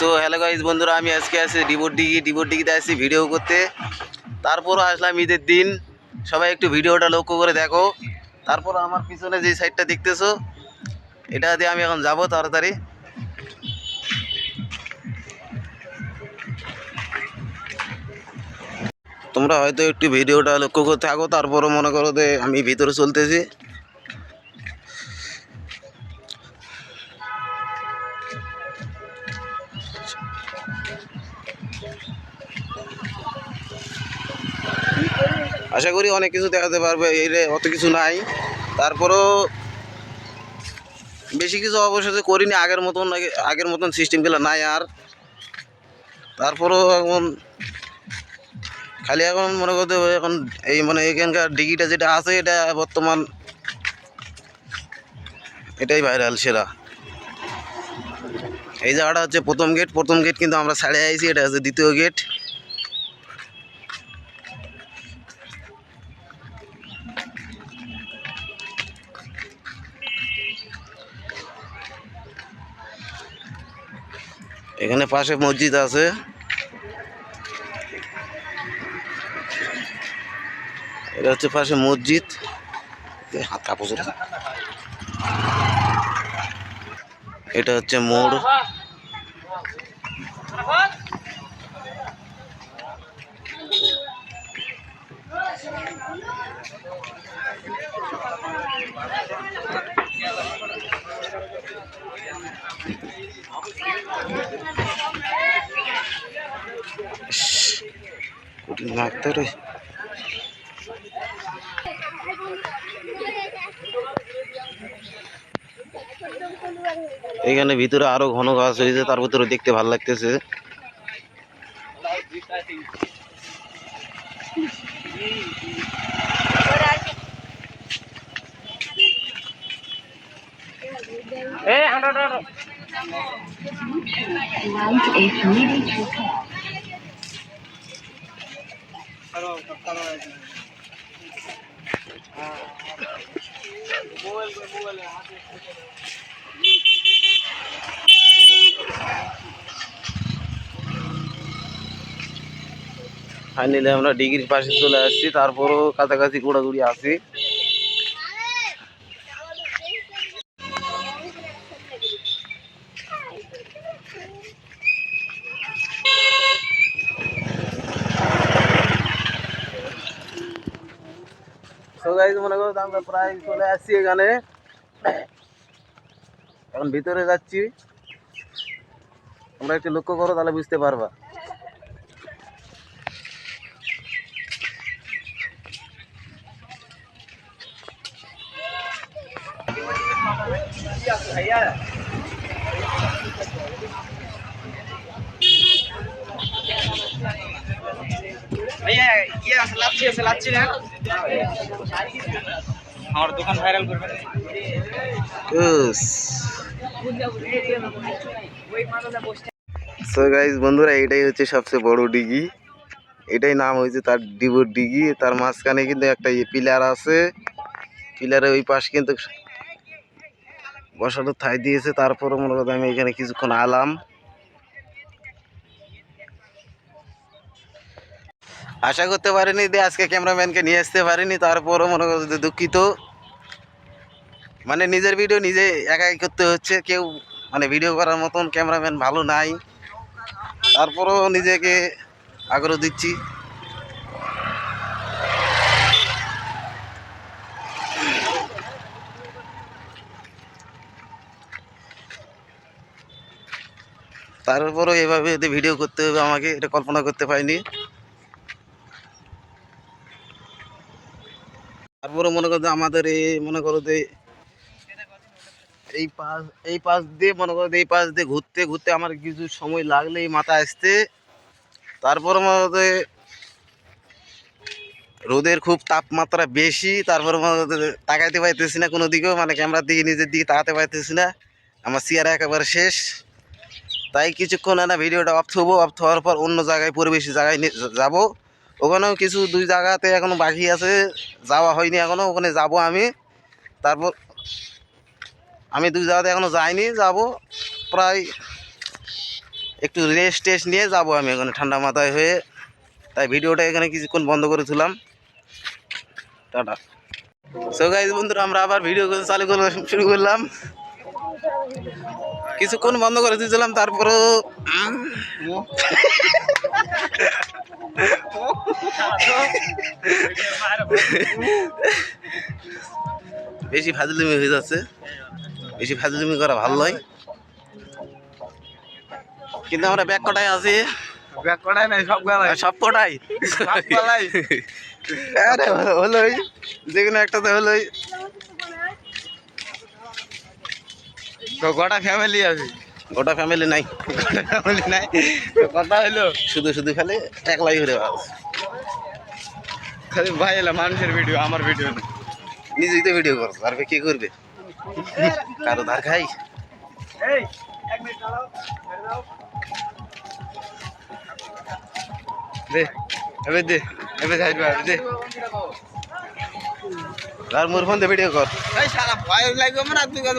So hello guys বন্ধুরা, আমি আজকে আছি ডিবোর ডিগিতে আছি ভিডিও করতে। তারপরও আসলাম ঈদের দিন, সবাই একটু ভিডিওটা লক্ষ্য করে দেখো। তারপর আমার পিছনে যে সাইডটা দেখতেছো, এটা দিয়ে আমি এখন যাব তাড়াতাড়ি। তোমরা হয়তো একটু ভিডিওটা লক্ষ্য করে থাকো, তারপরও মনে করো যে আমি ভিতরে চলতেছি। আশা করি অনেক কিছু দেখাতে পারবে, এই অত কিছু নাই। তারপরও বেশি কিছু অবশ্যই করিনি, আগের মতন সিস্টেমগুলো নাই আর। তারপরও এখন খালি এখন মনে করতে এখন এই মানে এখানকার ডিগিটা যেটা আছে, এটা বর্তমান এটাই ভাইরাল সেরা। এই জায়গাটা হচ্ছে প্রথম গেট কিন্তু আমরা ছাড়ে আইছি, এটা হচ্ছে দ্বিতীয় গেট। এখানে পাশে মসজিদ আছে, এটা হচ্ছে পাশে মসজিদ। হাত কাপড়, এটা হচ্ছে মোড়। কঠিন লাগতে রে। এখানে ভিতরে আরো ঘন গাছ হয়েছে, তার ভিতরে দেখতে ভালো লাগতেছে। ফাইনালি আমরা ডিগ্রির পাশে চলে আসছি, তারপরও কাছাকাছি ঘোরাঘুরি আছি। মনে করো আমরা প্রায় চলে আসছি এখানে, এখন ভিতরে যাচ্ছি। তোমরা একটু লক্ষ্য করো, তাহলে বুঝতে পারবা। আমার দোকান ভাইরাল করবেন। সো গাইস বন্ধুরা, এটাই হচ্ছে সবচেয়ে বড় ডিগি। এটাই নাম হয়েছে তার ডিবোর ডিগি। তার মাঝখানে কিন্তু একটা পিলার আছে, পিলারের ওই পাশ কিন্তু বসানোর ঠাঁই দিয়েছে। তারপরও মনে করো আমি এখানে কিছুক্ষণ আলাম। আশা করতে পারিনি যে আজকে ক্যামেরাম্যানকে নিয়ে আসতে পারিনি, তারপরও মনে করো যে দুঃখিত। মানে নিজের ভিডিও নিজে একাই করতে হচ্ছে, কেউ মানে ভিডিও করার মতন ক্যামেরাম্যান ভালো নাই। তারপরও নিজেকে আগ্রহ দিচ্ছি। তারপরও এভাবে যদি ভিডিও করতে হবে আমাকে, এটা কল্পনা করতে পারিনি। তারপরে মনে করো যে আমাদের মনে করো যে এই পাশ এই পাশ দিয়ে মনে করো এই পাশ দিয়ে ঘুরতে ঘুরতে আমার কিছু সময় লাগলে এই মাথা আসতে। তারপরে মনে করো যে রোদের খুব তাপমাত্রা বেশি, তারপরে মনে করো যে তাকাইতে পাইতেছি না কোনো দিকেও, মানে ক্যামেরার দিকে নিজের দিকে তাকাতে পাইতেছি না। আমার চেয়ার একেবারে শেষ। তাই কিছুক্ষণ না ভিডিওটা অফ হবো, অফ হওয়ার পর অন্য জায়গায় পরিবেশী জায়গায় যাব। ওখানেও কিছু দুই জায়গাতে এখনো বাকি আছে, যাওয়া হয়নি এখনো, ওখানে যাব আমি। তারপর আমি দুই জায়গাতে এখনো যাইনি, যাব প্রায় একটু রেস্ট টেস্ট নিয়ে যাবো আমি এখানে ঠান্ডা মাথায় হয়ে। তাই ভিডিওটা এখানে কিছুক্ষণ বন্ধ করেছিলাম। টাটা। সো গাইস বন্ধুরা, আমরা আবার ভিডিও চালু করে শুরু করলাম। কিছুক্ষণ বন্ধ করে দিয়েছিলাম, তারপরেও বেশি ফাজলিমি হয়ে যাচ্ছে। বেশি ফাজলিমি করা ভালো নয়, কিন্তু আমরা ব্যাগ কটায় আছি। ব্যাগ কটাই নাই, সব কটাই আরে হলোই, যে কোনো একটাতে হলোই। তো গোটা ফ্যামিলি আছে? গোটা ফ্যামিলি নাই, গোটা ফ্যামিলি নাই, কথা হইলো শুধু শুধু খালি একলাই ঘুরে বেড়াচ্ছে। খালি ভাই এলা মানুষের ভিডিও, আমার ভিডিও না। নিজেই তো ভিডিও করছো, আর কি করবে? কারো ধার খাই? দে এবার দে, এবার যাই দে। আর মোর ফোন দিয়ে ভিডিও কর। এই শালা ভয় লাগবে না, তুই কত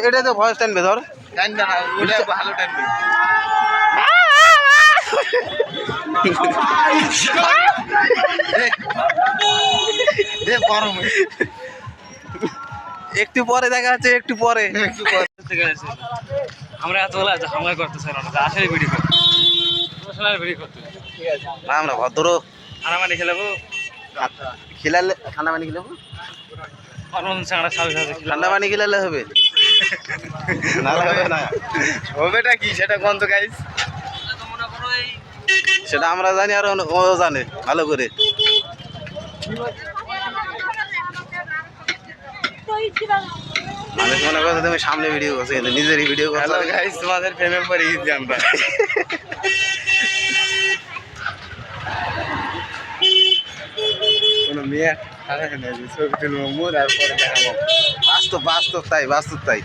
এটা তো ভয়েস টানবে, ধর। টানবে না, ওটা ভালো টানবে। দে গরম, একটু পরে দেখা যাচ্ছে, একটু পরে। আমরা এত বলা হামলা করতেছে না, আসলে ভিডিও করতে ভিডিও করতে। না আমরা ভদ্র। ঠান্ডা পানি খেলাবো, খেলালে ঠান্ডা পানি খেলাবো, ঠান্ডা পানি খেলালে হবে না? হবে না, হবেটা কি সেটা কোন তো গাইস? সেটা আমরা জানি, আর ও জানে ভালো করে। মানুষ মনে করছে তুমি সামনে ভিডিও করছো, কিন্তু নিজেরই ভিডিও করছো। হ্যালো গাইস, তোমাদের প্রেমে পড়ে গেছি আমরা। কোনো মেয়ে ছবি তুলবো মোর, আর পরে দেখাবো। বাস্তব বাস্তব তাই, বাস্তব তাই।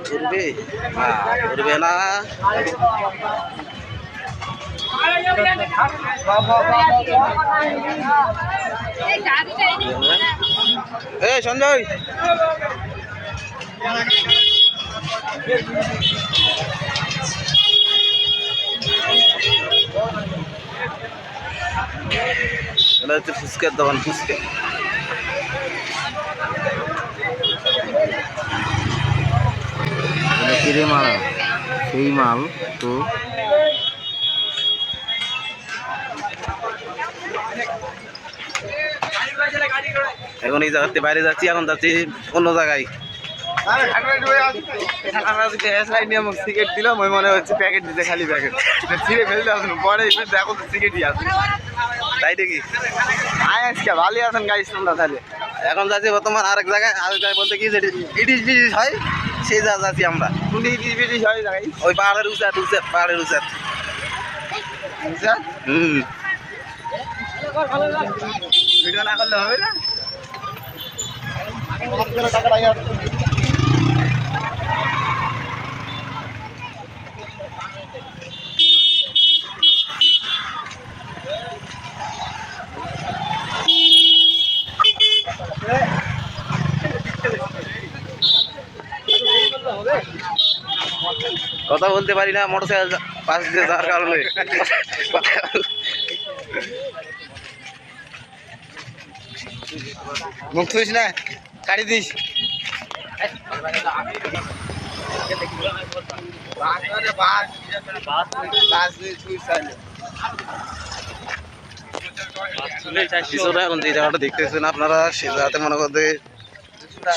করবে না, করবে না। এই সঞ্জয়, এটা হচ্ছে ফুচকার দোকান, ফুচকা। কিরে মারা সেই মাল তো। এখন এই জায়গাতে বাইরে যাচ্ছি, এখন যাচ্ছি অন্য জায়গায়। সিগারেট দিলাম, ওই মনে হচ্ছে প্যাকেট দিতে, খালি প্যাকেট ছিঁড়ে ফেলতে আসুন পরে দেখো তো সিগারেটই আছে। তাই দেখি আজকে ভালোই আছেন গাইস তোমরা তাহলে? এখন যাচ্ছি বর্তমান আরেক জায়গায় বলতে কি যে ইডিশ বিডিশ হয়, সেই জায়গা যাচ্ছি আমরা। কোনটি ইটিস বিটিস হয় গাইস? ওই পাহাড়ের উচাত, উচাত পাহাড়ের উচাত। ভিডিও না করলে হবে না। কথা বলতে পারি না মোটরসাইকেল পাশ দিয়ে যাওয়ার কারণে। মুখ থুইস না, কাটি দিস। কিছুটা এখন যে জায়গাটা দেখতেছেন আপনারা, সে জায়গাতে মনে করতে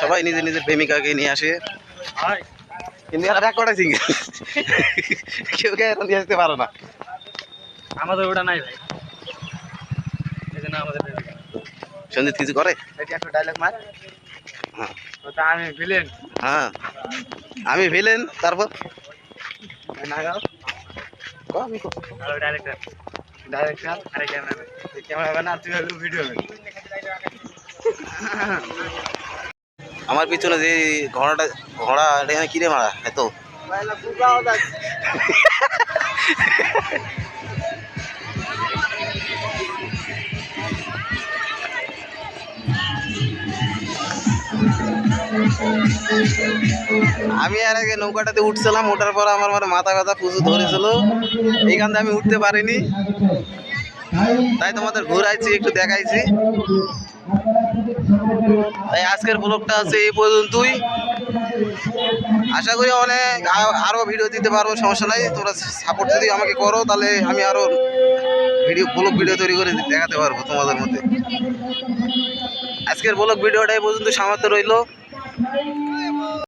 সবাই নিজের নিজের প্রেমিকাকে নিয়ে আসে, কিন্তু এরা ব্যাক করাই সিঙ্গেল, কেউ কে এখন নিয়ে আসতে পারো না। আমাদের ওটা নাই ভাই, এই জন্য আমাদের সঞ্জিত কিছু করে। একটা ডায়লগ মার। হ্যাঁ ওটা আমি ভিলেন। হ্যাঁ আমি ভিলেন, তারপর না গাও আমি ডাইরেক্টর, ডাইরেক্টর আরে ক্যামেরা না, তুই হলো ভিডিও ম্যান। আমার পিছনে যে ঘোড়াটা, ঘোড়া এটা কিনে মারা এত আমি আর আগে নৌকাটাতে উঠছিলাম, ওঠার পর আমার মানে মাথা ব্যথা প্রচুর ধরেছিল, এইখান থেকে আমি উঠতে পারিনি, তাই তোমাদের ঘুরাইছি, একটু দেখাইছি। তাই আজকের ব্লগটা আছে এই পর্যন্তই। আশা করি অনেক আরও ভিডিও দিতে পারবো, সমস্যা নাই। তোমরা সাপোর্ট যদি আমাকে করো তাহলে আমি আরও ব্লগ ভিডিও তৈরি করে দেখাতে পারবো তোমাদের মধ্যে। আজকের ব্লগ ভিডিওটা এই পর্যন্ত সামর্থ্য রইলো।